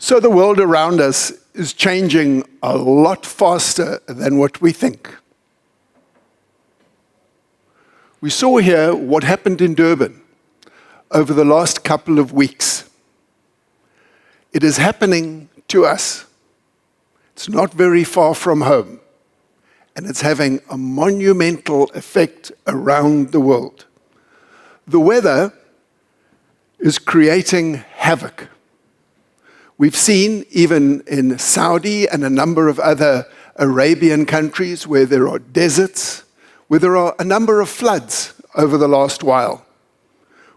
So the world around us is changing a lot faster than what we think. We saw here what happened in Durban over the last couple of weeks. It is happening to us. It's not very far from home, and it's having a monumental effect around the world. The weather is creating havoc. We've seen, even in Saudi and a number of other Arabian countries, where there are deserts, where there are a number of floods over the last while.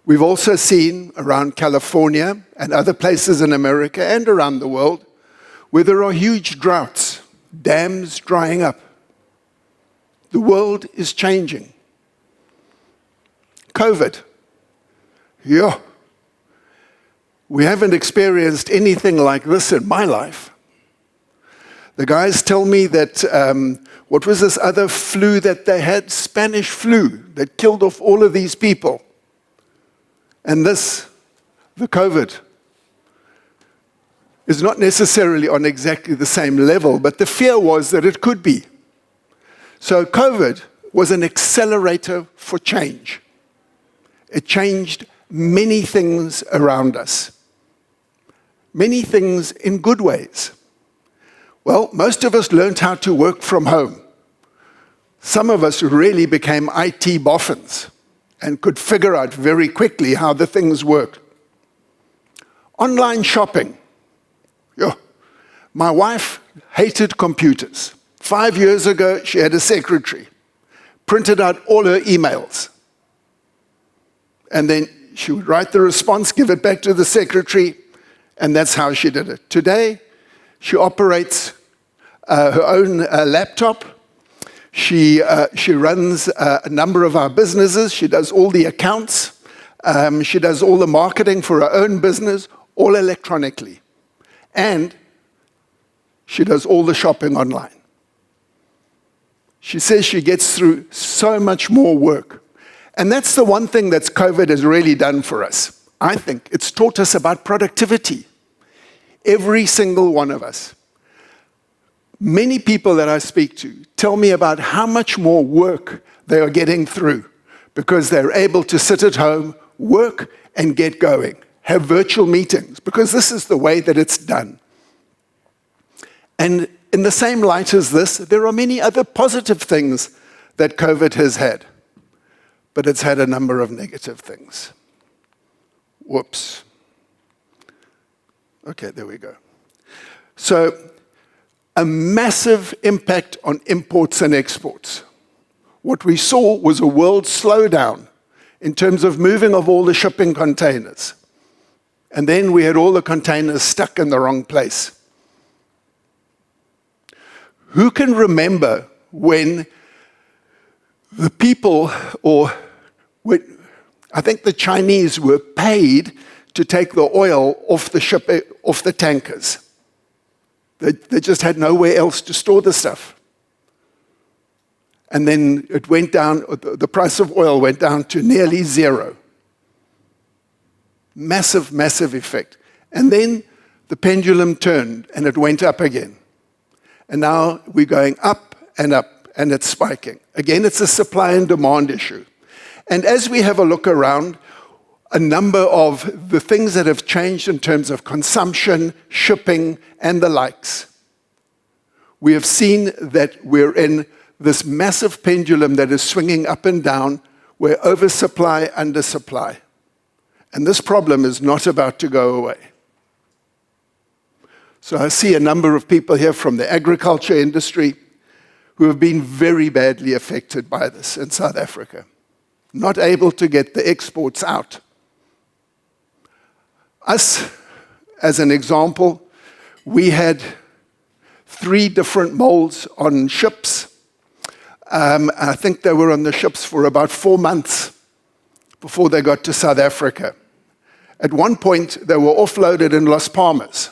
We've also seen around California and other places in America and around the world where there are huge droughts, dams drying up. The world is changing. COVID. Yeah. We haven't experienced anything like this in my life. The guys tell me that, what was this other flu that they had? Spanish flu, that killed off all of these people. And this, the COVID, is not necessarily on exactly the same level, but the fear was that it could be. So COVID was an accelerator for change. It changed many things around us. Many things in good ways. Well, most of us learned how to work from home. Some of us really became IT boffins and could figure out very quickly how the things worked. Online shopping. Yeah. My wife hated computers. 5 years ago, she had a secretary, printed out all her emails. And then she would write the response, give it back to the secretary, and that's how she did it. Today, she operates her own laptop. She runs a number of our businesses. She does all the accounts. She does all the marketing for her own business, all electronically. And she does all the shopping online. She says she gets through so much more work. And that's the one thing that COVID has really done for us. I think it's taught us about productivity. Every single one of us. Many people that I speak to tell me about how much more work they are getting through because they're able to sit at home, work, and get going, have virtual meetings, because this is the way that it's done. And in the same light as this, there are many other positive things that COVID has had, but it's had a number of negative things. Whoops. Okay, there we go. So, a massive impact on imports and exports. What we saw was a world slowdown in terms of moving of all the shipping containers. And then we had all the containers stuck in the wrong place. Who can remember when the people, I think the Chinese were paid to take the oil off the ship, off the tankers? They just had nowhere else to store the stuff. And then it went down, the price of oil went down to nearly zero. Massive, massive effect. And then the pendulum turned and it went up again. And now we're going up, and it's spiking. Again, it's a supply and demand issue. And as we have a look around, a number of the things that have changed in terms of consumption, shipping, and the likes. We have seen that we're in this massive pendulum that is swinging up and down, where oversupply, undersupply. And this problem is not about to go away. So I see a number of people here from the agriculture industry who have been very badly affected by this in South Africa, not able to get the exports out. Us, as an example, we had 3 different molds on ships. I think they were on the ships for about 4 months before they got to South Africa. At one point, they were offloaded in Las Palmas.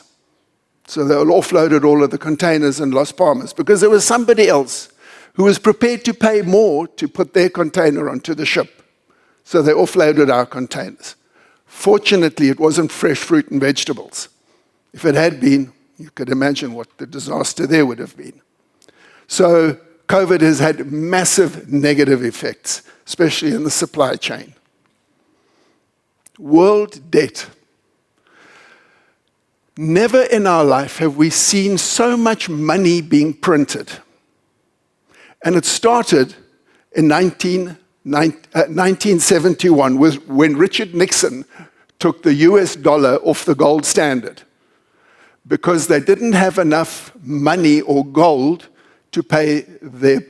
So they offloaded all of the containers in Las Palmas because there was somebody else who was prepared to pay more to put their container onto the ship. So they offloaded our containers. Fortunately, it wasn't fresh fruit and vegetables. If it had been, you could imagine what the disaster there would have been. So COVID has had massive negative effects, especially in the supply chain. World debt. Never in our life have we seen so much money being printed. And it started in 1971 when Richard Nixon took the US dollar off the gold standard because they didn't have enough money or gold to pay their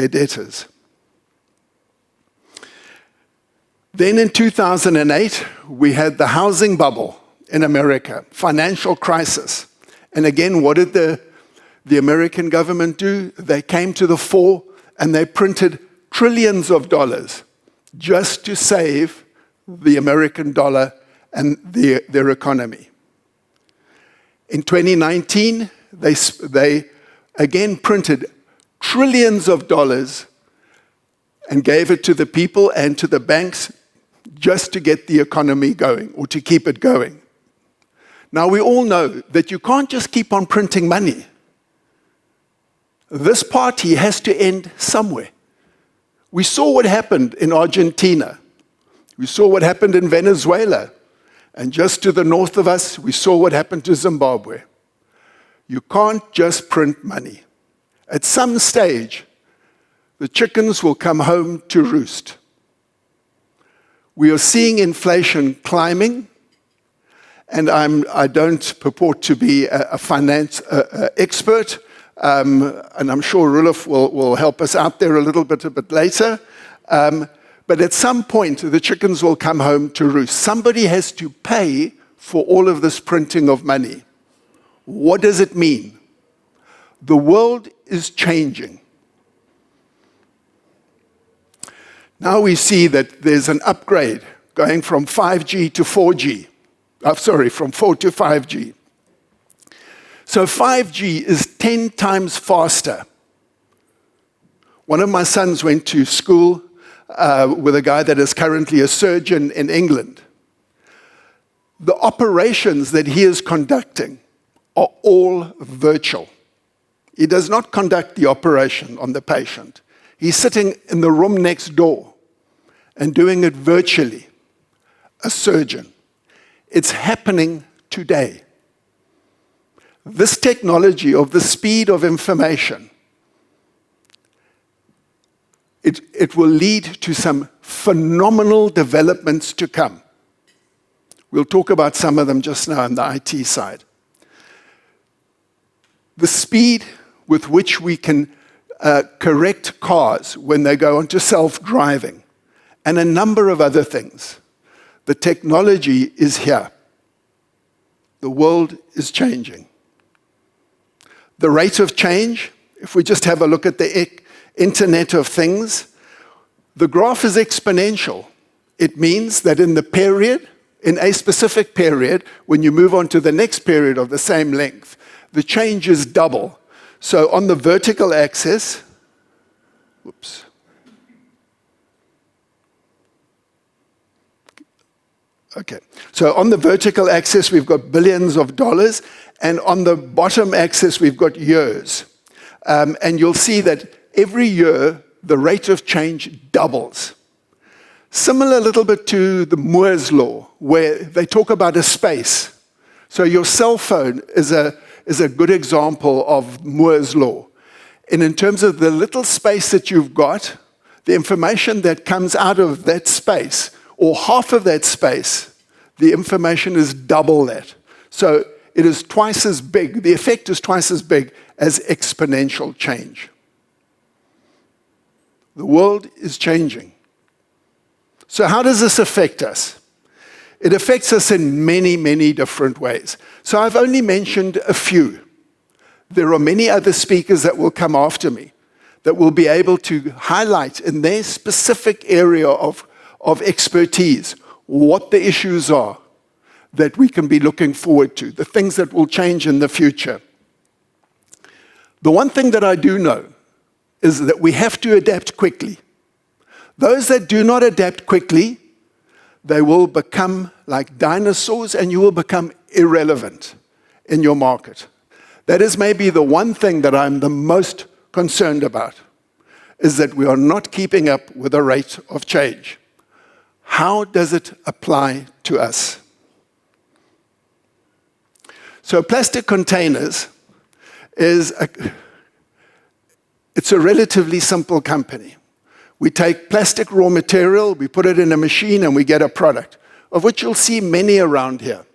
debtors. Then in 2008, we had the housing bubble in America, financial crisis. And again, what did the American government do? They came to the fore and they printed trillions of dollars just to save the American dollar and their economy. In 2019, they again printed trillions of dollars and gave it to the people and to the banks just to get the economy going or to keep it going. Now, we all know that you can't just keep on printing money. This party has to end somewhere. We saw what happened in Argentina. We saw what happened in Venezuela. And just to the north of us, we saw what happened to Zimbabwe. You can't just print money. At some stage, the chickens will come home to roost. We are seeing inflation climbing, and I don't purport to be a finance expert, and I'm sure Roelof will help us out there a bit later. But at some point, the chickens will come home to roost. Somebody has to pay for all of this printing of money. What does it mean? The world is changing. Now we see that there's an upgrade going from 5G to 4G. From 4 to 5G. So 5G is 10 times faster. One of my sons went to school with a guy that is currently a surgeon in England. The operations that he is conducting are all virtual. He does not conduct the operation on the patient. He's sitting in the room next door and doing it virtually, a surgeon. It's happening today. This technology of the speed of information, it will lead to some phenomenal developments to come. We'll talk about some of them just now on the IT side. The speed with which we can correct cars when they go into self-driving, and a number of other things. The technology is here. The world is changing. The rate of change, if we just have a look at the Internet of Things, the graph is exponential. It means that in a specific period, when you move on to the next period of the same length, the change is double. So on the vertical axis, whoops. Okay, so on the vertical axis, we've got billions of dollars, and on the bottom axis, we've got years. And you'll see that every year, the rate of change doubles. Similar a little bit to the Moore's law, where they talk about a space. So your cell phone is a good example of Moore's law. And in terms of the little space that you've got, the information that comes out of that space, or half of that space, the information is double that. So it is twice as big, the effect is twice as big as exponential change. The world is changing. So how does this affect us? It affects us in many, many different ways. So I've only mentioned a few. There are many other speakers that will come after me that will be able to highlight in their specific area of expertise what the issues are that we can be looking forward to, the things that will change in the future. The one thing that I do know is that we have to adapt quickly. Those that do not adapt quickly, they will become like dinosaurs and you will become irrelevant. in your market. That is maybe the one thing that I'm the most concerned about, is that we are not keeping up with the rate of change. How does it apply to us? So plastic containers it's a relatively simple company. We take plastic raw material, we put it in a machine, and we get a product, of which you'll see many around here.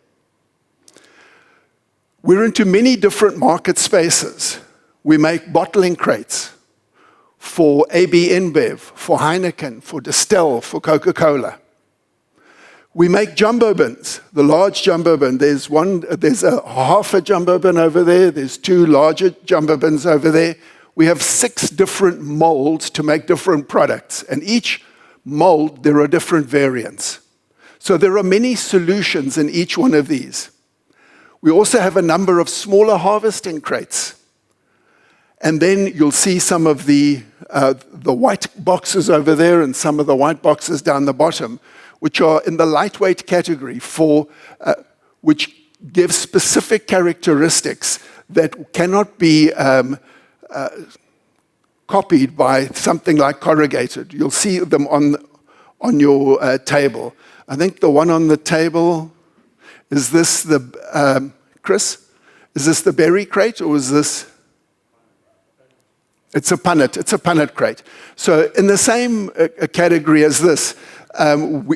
We're into many different market spaces. We make bottling crates for AB InBev, for Heineken, for Distell, for Coca-Cola. We make jumbo bins, the large jumbo bin. There's a half a jumbo bin over there. There's 2 larger jumbo bins over there. We have 6 different molds to make different products. And each mold, there are different variants. So there are many solutions in each one of these. We also have a number of smaller harvesting crates. And then you'll see some of the white boxes over there and some of the white boxes down the bottom, which are in the lightweight category, which give specific characteristics that cannot be copied by something like corrugated. You'll see them on your table. I think the one on the table, is this the, Chris? Is this the berry crate, or is this? It's a punnet crate. So in the same category as this,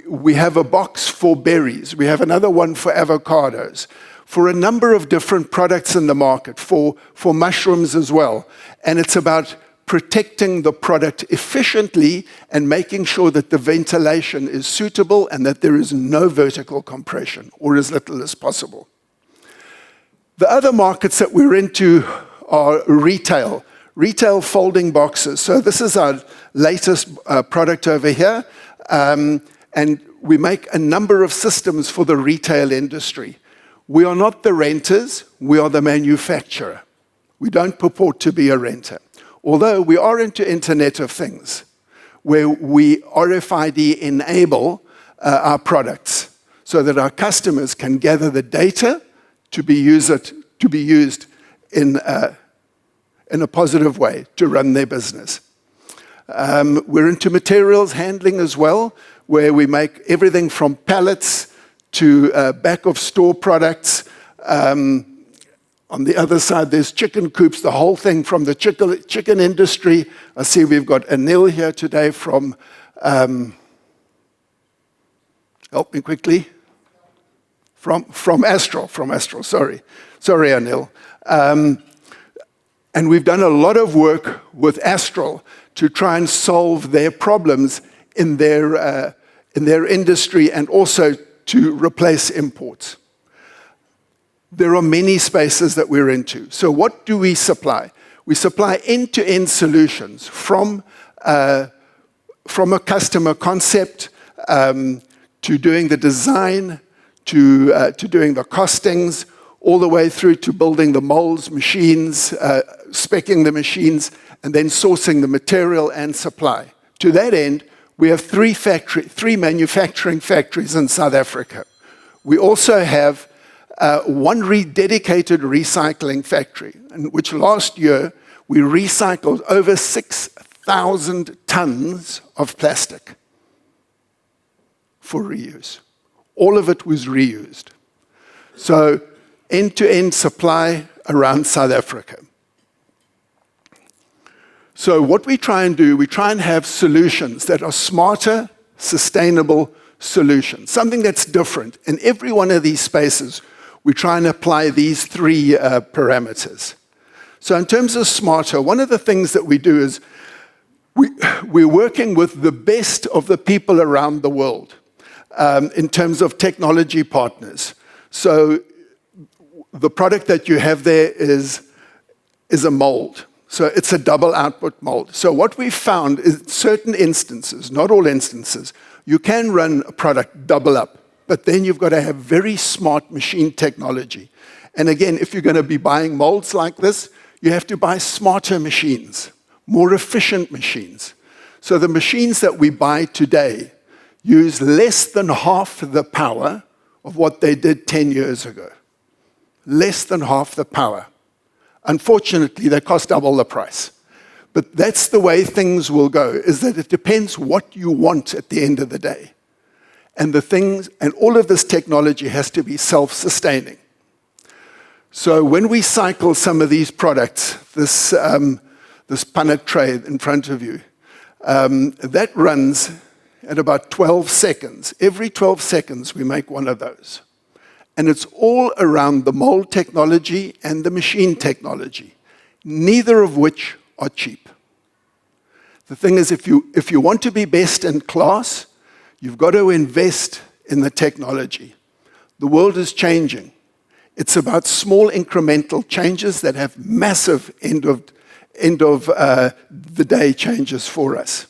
we have a box for berries. We have another one for avocados, for a number of different products in the market, for mushrooms as well. And it's about protecting the product efficiently and making sure that the ventilation is suitable and that there is no vertical compression, or as little as possible. The other markets that we're into are retail folding boxes. So this is our latest product over here. And we make a number of systems for the retail industry. We are not the renters, we are the manufacturer. We don't purport to be a renter. Although we are into Internet of Things, where we RFID enable our products so that our customers can gather the data to be used in a positive way to run their business. We're into materials handling as well, where we make everything from pallets to back-of-store products. On the other side, there's chicken coops, the whole thing from the chicken industry. I see we've got Anil here today from, help me quickly, from Astral, sorry. Sorry, Anil. And we've done a lot of work with Astral to try and solve their problems in their industry and also to replace imports. There are many spaces that we're into. So what do we supply? We supply end-to-end solutions from a customer concept to doing the design, to doing the costings, all the way through to building the molds, machines, speccing the machines, and then sourcing the material and supply. To that end, we have 3 manufacturing factories in South Africa. We also have one dedicated recycling factory, in which last year we recycled over 6,000 tons of plastic for reuse. All of it was reused. So end-to-end supply around South Africa. So what we try and do, we try and have solutions that are smarter, sustainable solutions, something that's different. In every one of these spaces, we try and apply these 3 parameters. So in terms of smarter, one of the things that we do is we're working with the best of the people around the world in terms of technology partners. So the product that you have there is a mold. So it's a double output mold. So what we found is certain instances, not all instances, you can run a product double up, but then you've got to have very smart machine technology. And again, if you're going to be buying molds like this, you have to buy smarter machines, more efficient machines. So the machines that we buy today use less than half the power of what they did 10 years ago. less than half the power. Unfortunately, they cost double the price. But that's the way things will go, is that it depends what you want at the end of the day. And all of this technology has to be self-sustaining. So when we cycle some of these products, this punnet tray in front of you, that runs at about 12 seconds. Every 12 seconds, we make one of those. And it's all around the mold technology and the machine technology, neither of which are cheap. The thing is, if you want to be best in class, you've got to invest in the technology. The world is changing. It's about small incremental changes that have massive end of the day changes for us.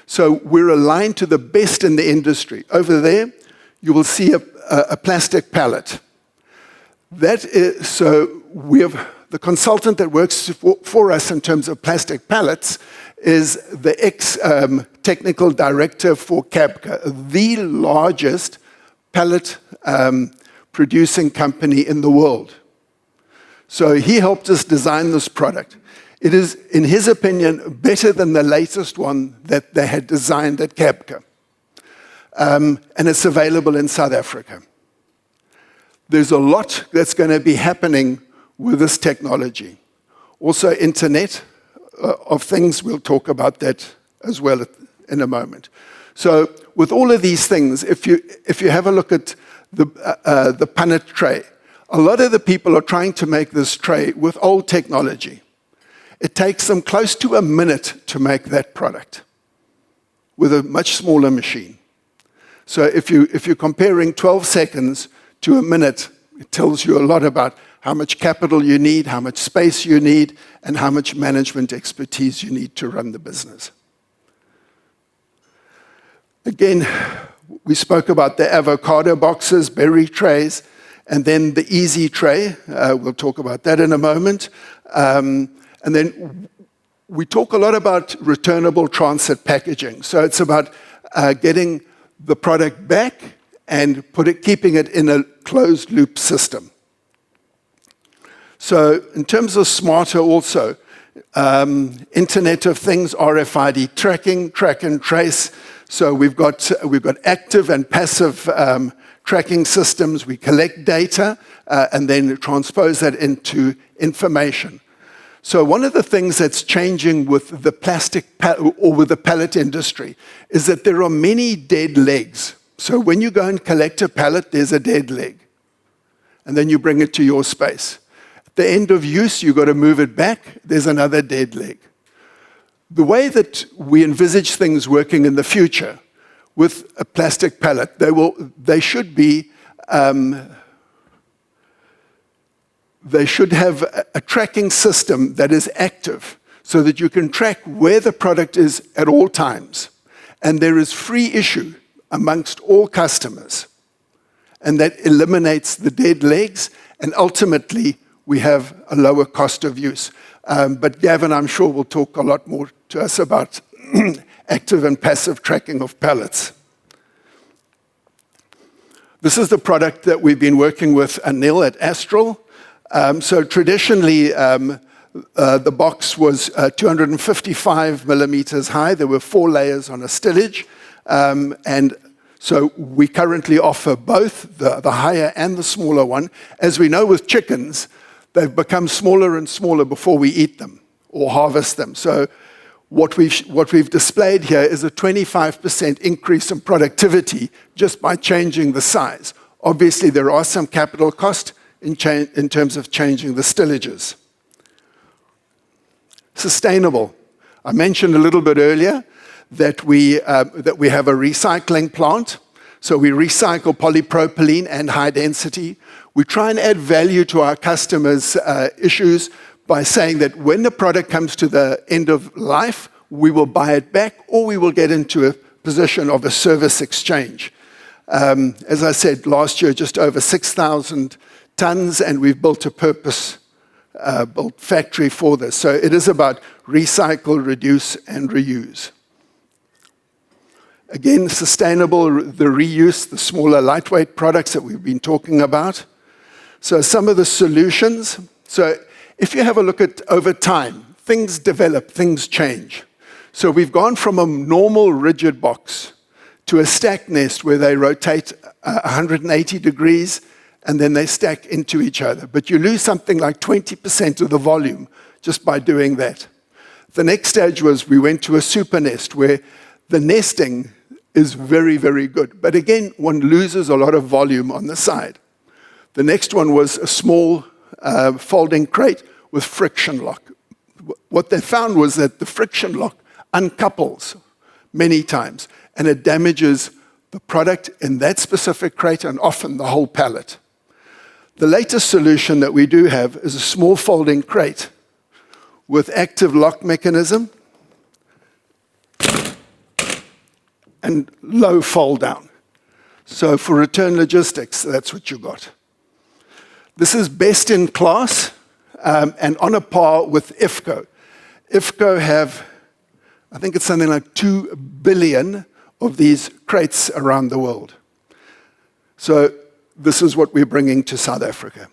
So we're aligned to the best in the industry. Over there, you will see a plastic pallet. So we have the consultant that works for us in terms of plastic pallets is the ex-technical director for Cabka, the largest pallet producing company in the world. So he helped us design this product. It is, in his opinion, better than the latest one that they had designed at Cabka. And it's available in South Africa. There's a lot that's going to be happening with this technology. Also, Internet of Things, we'll talk about that as well in a moment. So with all of these things, if you have a look at the punnet tray, a lot of the people are trying to make this tray with old technology. It takes them close to a minute to make that product with a much smaller machine. So if you're comparing 12 seconds to a minute, it tells you a lot about how much capital you need, how much space you need, and how much management expertise you need to run the business. Again, we spoke about the avocado boxes, berry trays, and then the easy tray. We'll talk about that in a moment. And then we talk a lot about returnable transit packaging. So it's about getting the product back and keeping it in a closed-loop system. So in terms of smarter also, Internet of Things, RFID tracking, track and trace. So we've got active and passive tracking systems. We collect data and then transpose that into information. So one of the things that's changing with the plastic or with the pallet industry is that there are many dead legs. So when you go and collect a pallet, there's a dead leg. And then you bring it to your space. At the end of use, you've got to move it back. There's another dead leg. The way that we envisage things working in the future with a plastic pallet, they should have a tracking system that is active so that you can track where the product is at all times. And there is free issue amongst all customers. And that eliminates the dead legs, and ultimately we have a lower cost of use. But Gavin, I'm sure, will talk a lot more to us about active and passive tracking of pallets. This is the product that we've been working with Anil at Astral. So traditionally, the box was 255 millimeters high. There were 4 layers on a stillage. And so we currently offer both the higher and the smaller one. As we know with chickens, they've become smaller and smaller before we eat them or harvest them. So what we've displayed here is a 25% increase in productivity just by changing the size. Obviously, there are some capital costs in terms of changing the stillages. Sustainable. I mentioned a little bit earlier that we have a recycling plant. So we recycle polypropylene and high density. We try and add value to our customers' issues by saying that when the product comes to the end of life, we will buy it back or we will get into a position of a service exchange. As I said, last year, just over 6,000 tons, and we've built a purpose-built factory for this. So it is about recycle, reduce, and reuse. Again, sustainable, the reuse, the smaller, lightweight products that we've been talking about. So some of the solutions, so if you have a look at over time, things develop, things change. So we've gone from a normal rigid box to a stack nest where they rotate 180 degrees and then they stack into each other. But you lose something like 20% of the volume just by doing that. The next stage was we went to a super nest where the nesting is very, very good. But again, one loses a lot of volume on the side. The next one was a small folding crate with friction lock. What they found was that the friction lock uncouples many times, and it damages the product in that specific crate and often the whole pallet. The latest solution that we do have is a small folding crate with active lock mechanism and low fold down. So for return logistics, that's what you got. This is best in class and on a par with IFCO. IFCO have, I think it's something like 2 billion of these crates around the world. So this is what we're bringing to South Africa.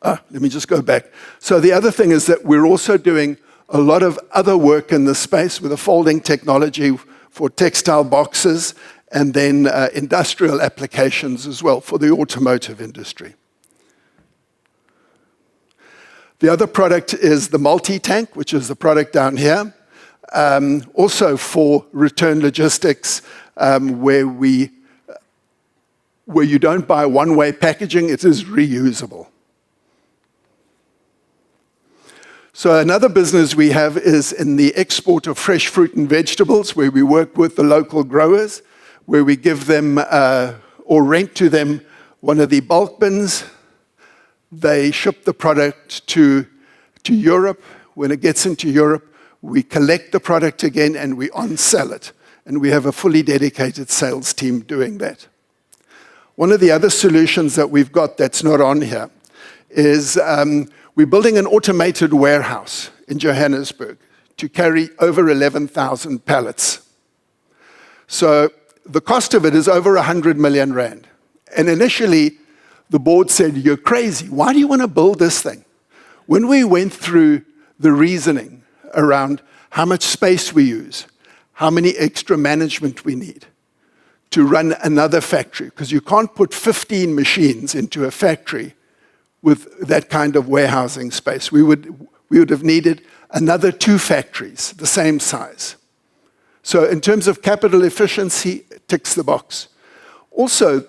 Let me just go back. So the other thing is that we're also doing a lot of other work in this space with a folding technology for textile boxes and then industrial applications as well for the automotive industry. The other product is the multi-tank, which is the product down here. Also for return logistics, where you don't buy one-way packaging, it is reusable. So another business we have is in the export of fresh fruit and vegetables, where we work with the local growers, where we give them or rent to them one of the bulk bins. They ship the product to Europe. When it gets into Europe, we collect the product again and we on-sell it. And we have a fully dedicated sales team doing that. One of the other solutions that we've got that's not on here is we're building an automated warehouse in Johannesburg to carry over 11,000 pallets. So the cost of it is over 100 million rand. And initially, the board said, "You're crazy. Why do you want to build this thing?" When we went through the reasoning around how much space we use, how many extra management we need to run another factory, because you can't put 15 machines into a factory with that kind of warehousing space. We would have needed another 2 factories, the same size. So in terms of capital efficiency, it ticks the box. Also,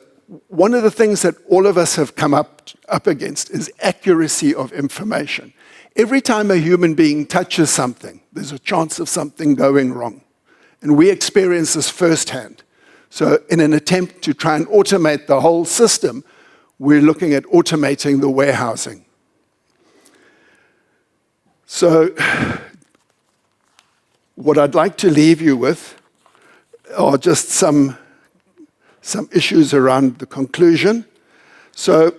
one of the things that all of us have come up against is accuracy of information. Every time a human being touches something, there's a chance of something going wrong. And we experience this firsthand. So in an attempt to try and automate the whole system, we're looking at automating the warehousing. So what I'd like to leave you with are just some issues around the conclusion. So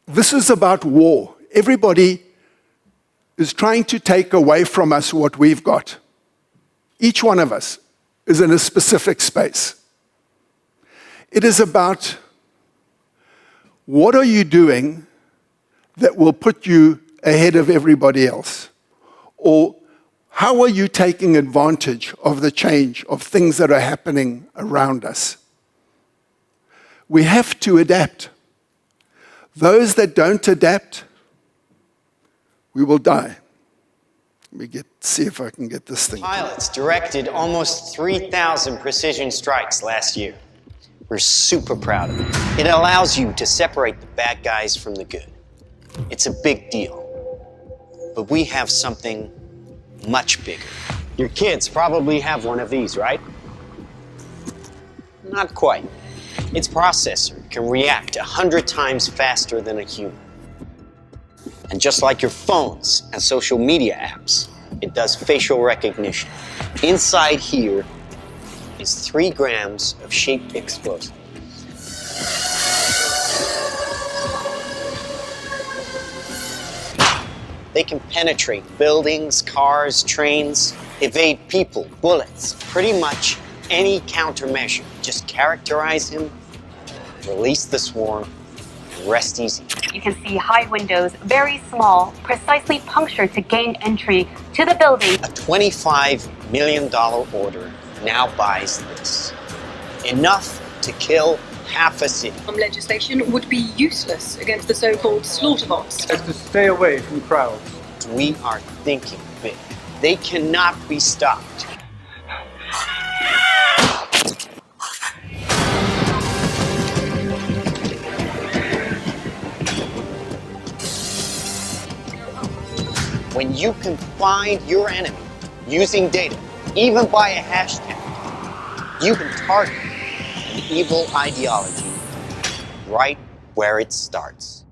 this is about war. Everybody is trying to take away from us what we've got. Each one of us is in a specific space. It is about what are you doing that will put you ahead of everybody else? Or how are you taking advantage of the change of things that are happening around us? We have to adapt. Those that don't adapt, we will die. Let me see if I can get this thing. Pilots directed almost 3,000 precision strikes last year. We're super proud of it. It allows you to separate the bad guys from the good. It's a big deal. But we have something much bigger. Your kids probably have one of these, right? Not quite. Its processor can react 100 times faster than a human. And just like your phones and social media apps, it does facial recognition. Inside here is 3 grams of shaped explosive. They can penetrate buildings, cars, trains, evade people, bullets, pretty much any countermeasure. Just characterize him, release the swarm, rest easy. You can see high windows, very small, precisely punctured to gain entry to the building. A $25 million order now buys this. Enough to kill half a city. Legislation would be useless against the so-called slaughter bots. As to stay away from crowds. We are thinking big. They cannot be stopped. When you can find your enemy using data, even by a hashtag, you can target an evil ideology right where it starts.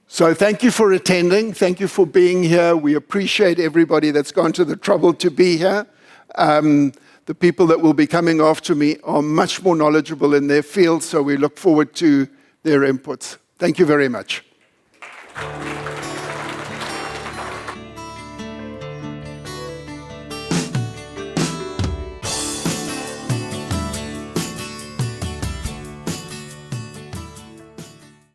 So thank you for attending. Thank you for being here. We appreciate everybody that's gone to the trouble to be here. The people that will be coming after me are much more knowledgeable in their field, so we look forward to their inputs. Thank you very much.